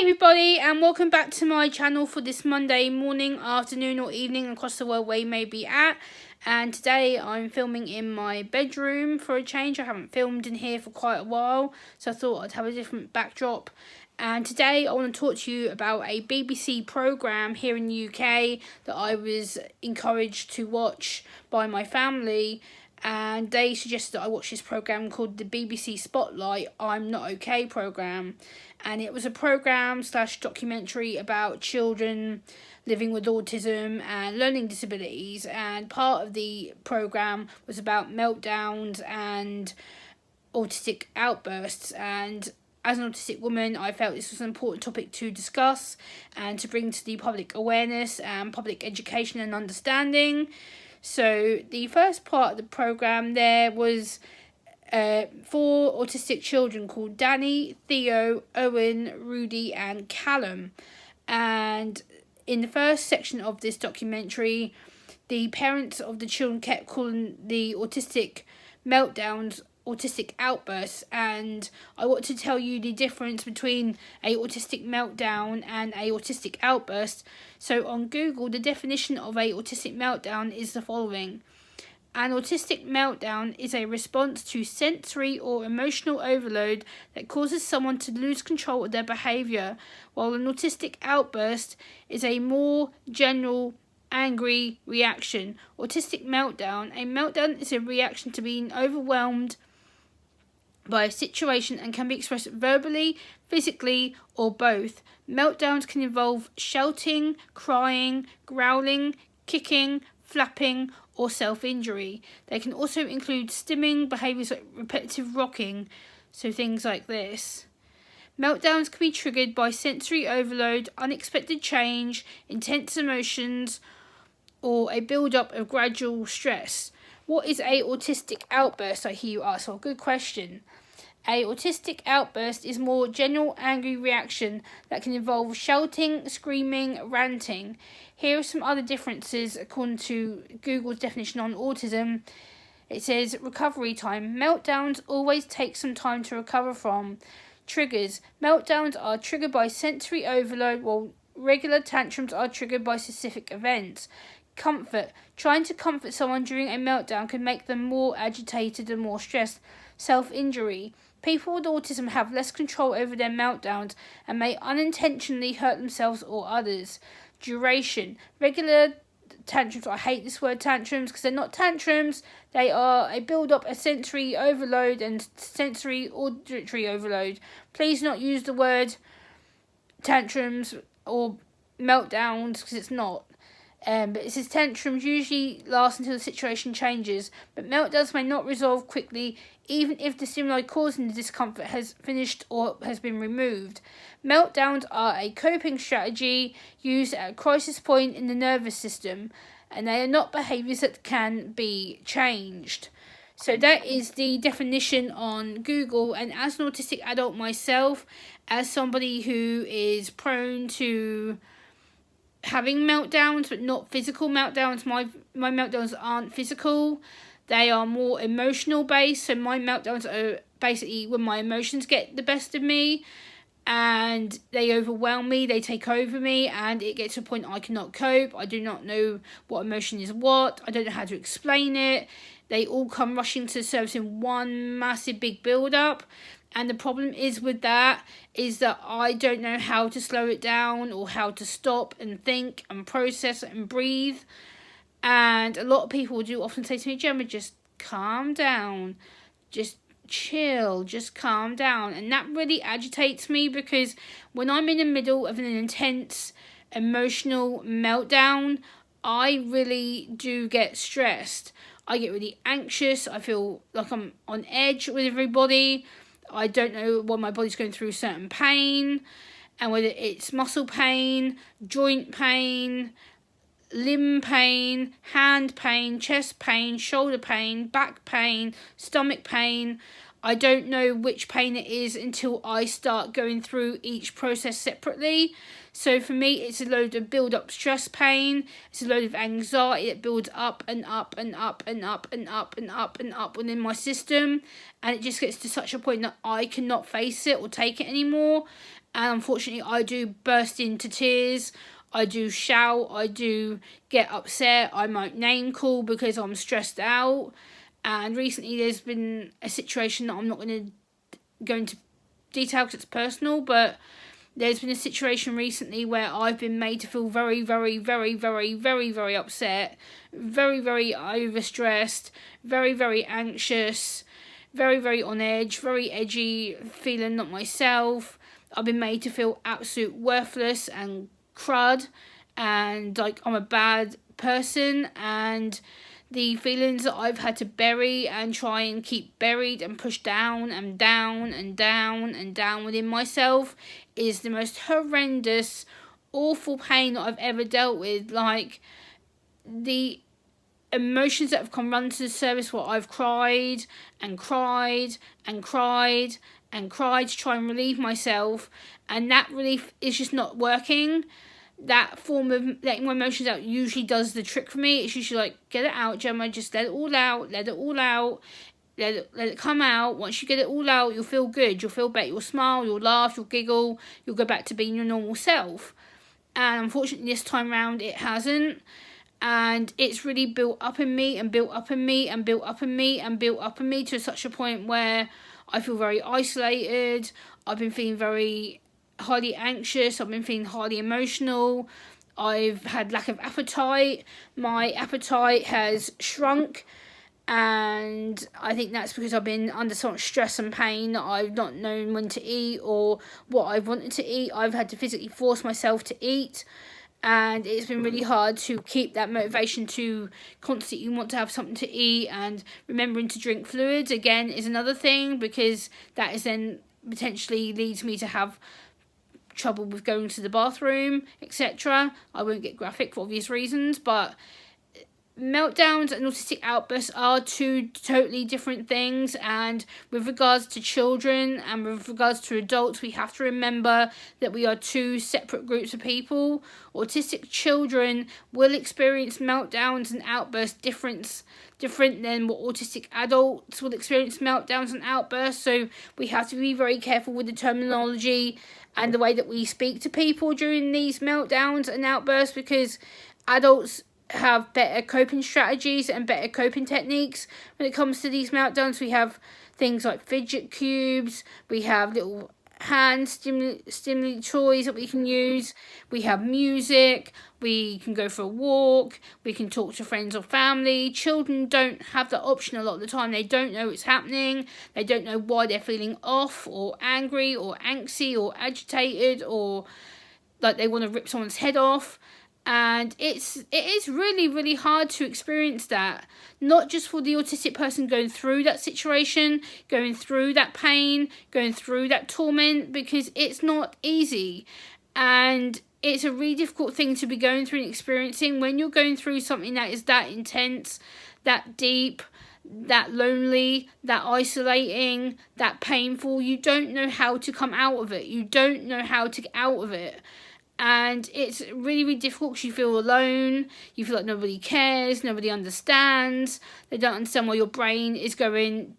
everybody, and welcome back to my channel for this Monday morning, afternoon or evening across the world where you may be at. And today I'm filming in my bedroom for a change. I haven't filmed in here for quite a while, so I thought I'd have a different backdrop. And today I want to talk to you about a BBC programme here in the UK that I was encouraged to watch by my family. And they suggested that I watch this programme called the BBC Spotlight I'm Not OK programme. And it was a programme / documentary about children living with autism and learning disabilities. And part of the programme was about meltdowns and autistic outbursts. And as an autistic woman, I felt this was an important topic to discuss and to bring to the public awareness and public education and understanding. So the first part of the programme there was 4 autistic children called Danny, Theo, Owen, Rudy and Callum. And in the first section of this documentary, the parents of the children kept calling the Autistic Meltdowns Autistic Outbursts, and I want to tell you the difference between a autistic meltdown and a autistic outburst. So on Google, the definition of a autistic meltdown is the following. An autistic meltdown is a response to sensory or emotional overload that causes someone to lose control of their behaviour, while an autistic outburst is a more general angry reaction. Autistic meltdown. A meltdown is a reaction to being overwhelmed by a situation and can be expressed verbally, physically, or both. Meltdowns can involve shouting, crying, growling, kicking, flapping, or self-injury. They can also include stimming behaviours like repetitive rocking, so things like this. Meltdowns can be triggered by sensory overload, unexpected change, intense emotions, or a build-up of gradual stress. What is a autistic outburst, I hear you ask? Well, good question. A autistic outburst is more general angry reaction that can involve shouting, screaming, ranting. Here are some other differences according to Google's definition on autism. It says recovery time. Meltdowns always take some time to recover from. Triggers. Meltdowns are triggered by sensory overload, while regular tantrums are triggered by specific events. Comfort. Trying to comfort someone during a meltdown can make them more agitated and more stressed. Self-injury. People with autism have less control over their meltdowns and may unintentionally hurt themselves or others. Duration. Regular tantrums. I hate this word tantrums because they're not tantrums. They are a build-up of sensory overload and sensory auditory overload. Please not use the word tantrums or meltdowns because it's not. But it says tantrums usually last until the situation changes, but meltdowns may not resolve quickly even if the stimuli causing the discomfort has finished or has been removed. Meltdowns are a coping strategy used at a crisis point in the nervous system, and they are not behaviours that can be changed. So that is the definition on Google, and as an autistic adult myself, as somebody who is prone to having meltdowns but not physical meltdowns, my meltdowns aren't physical, they are more emotional based. So my meltdowns are basically when my emotions get the best of me and they overwhelm me, they take over me, and it gets to a point I cannot cope. I do not know what emotion is what, I don't know how to explain it. They all come rushing to the surface in one massive big build up. And the problem is with that is that I don't know how to slow it down or how to stop and think and process and breathe. And a lot of people do often say to me, Gemma, just calm down, just chill, just calm down. And that really agitates me because when I'm in the middle of an intense emotional meltdown, I really do get stressed. I get really anxious. I feel like I'm on edge with everybody. I don't know when my body's going through certain pain, and whether it's muscle pain, joint pain, limb pain, hand pain, chest pain, shoulder pain, back pain, stomach pain. I don't know which pain it is until I start going through each process separately. So for me, it's a load of build-up stress pain. It's a load of anxiety that builds up and up and up and up and up and up and up within my system. And it just gets to such a point that I cannot face it or take it anymore. And unfortunately, I do burst into tears. I do shout. I do get upset. I might name call because I'm stressed out. And recently, there's been a situation that I'm not going to go into detail because it's personal, but there's been a situation recently where I've been made to feel very, very, very, very, very, very upset, very, very overstressed, very, very anxious, very, very on edge, very edgy, feeling not myself. I've been made to feel absolute worthless and crud, and like I'm a bad person, and the feelings that I've had to bury and try and keep buried and pushed down and down and down and down within myself is the most horrendous, awful pain that I've ever dealt with. Like, the emotions that have come run to the surface where I've cried and cried and cried and cried to try and relieve myself, and that relief is just not working. That form of letting my emotions out usually does the trick for me. It's usually like, get it out, Gemma, just let it all out, let it all out, let it come out. Once you get it all out, you'll feel good, you'll feel better, you'll smile, you'll laugh, you'll giggle, you'll go back to being your normal self. And unfortunately this time round it hasn't, and it's really built up in me and built up in me and built up in me and built up in me to such a point where I feel very isolated. I've been feeling very highly anxious. I've been feeling highly emotional. I've had lack of appetite. My appetite has shrunk, and I think that's because I've been under so much stress and pain that I've not known when to eat or what I wanted to eat. I've had to physically force myself to eat, and it's been really hard to keep that motivation to constantly want to have something to eat. And remembering to drink fluids again is another thing, because that is then potentially leads me to have trouble with going to the bathroom, etc. I won't get graphic for obvious reasons, but meltdowns and autistic outbursts are two totally different things. And with regards to children and with regards to adults, we have to remember that we are two separate groups of people. Autistic children will experience meltdowns and outbursts different than what autistic adults will experience meltdowns and outbursts. So we have to be very careful with the terminology and the way that we speak to people during these meltdowns and outbursts, because adults have better coping strategies and better coping techniques when it comes to these meltdowns. We have things like fidget cubes, we have little hand stimuli toys that we can use, we have music, we can go for a walk, we can talk to friends or family. Children don't have that option a lot of the time. They don't know what's happening, they don't know why they're feeling off or angry or angsty or agitated or like they want to rip someone's head off. And it is really, really hard to experience that, not just for the autistic person going through that situation, going through that pain, going through that torment, because it's not easy. And it's a really difficult thing to be going through and experiencing when you're going through something that is that intense, that deep, that lonely, that isolating, that painful. You don't know how to come out of it. You don't know how to get out of it. And it's really, really difficult because you feel alone, you feel like nobody cares, nobody understands, they don't understand why your brain is going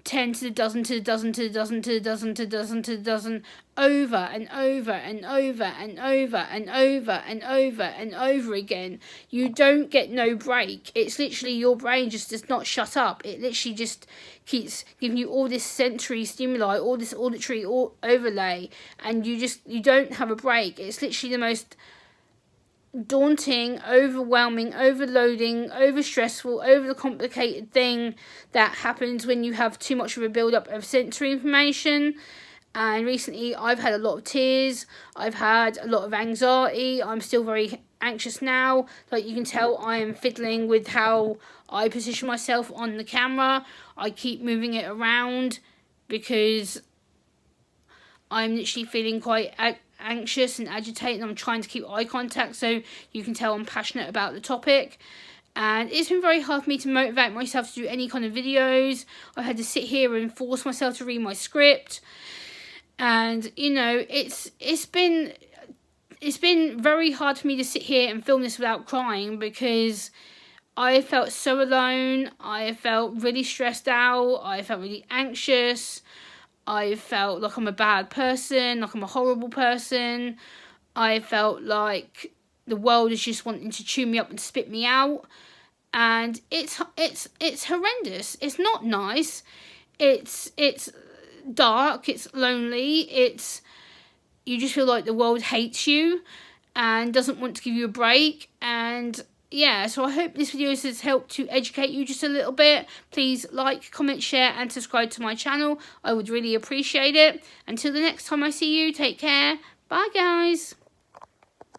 10 to the dozen to the dozen to the dozen to the dozen to the dozen to the dozen over and over and over and over and over and over and over again. You don't get no break. It's literally your brain just does not shut up. It literally just keeps giving you all this sensory stimuli, all this auditory overlay, and you don't have a break. It's literally the most daunting, overwhelming, overloading, overstressful, overcomplicated thing that happens when you have too much of a build-up of sensory information. And recently I've had a lot of tears, I've had a lot of anxiety, I'm still very anxious now. Like you can tell, I am fiddling with how I position myself on the camera. I keep moving it around because I'm literally feeling quite anxious and agitated, and I'm trying to keep eye contact, so you can tell I'm passionate about the topic. And it's been very hard for me to motivate myself to do any kind of videos. I had to sit here and force myself to read my script, and you know, it's been very hard for me to sit here and film this without crying, because I felt so alone. I felt really stressed out, I felt really anxious, I felt like I'm a bad person, like I'm a horrible person. I felt like the world is just wanting to chew me up and spit me out. And it's horrendous. It's not nice. It's dark. It's lonely. You just feel like the world hates you and doesn't want to give you a break. And yeah, so I hope this video has helped to educate you just a little bit. Please like, comment, share and subscribe to my channel. I would really appreciate it. Until the next time I see you, take care. Bye guys.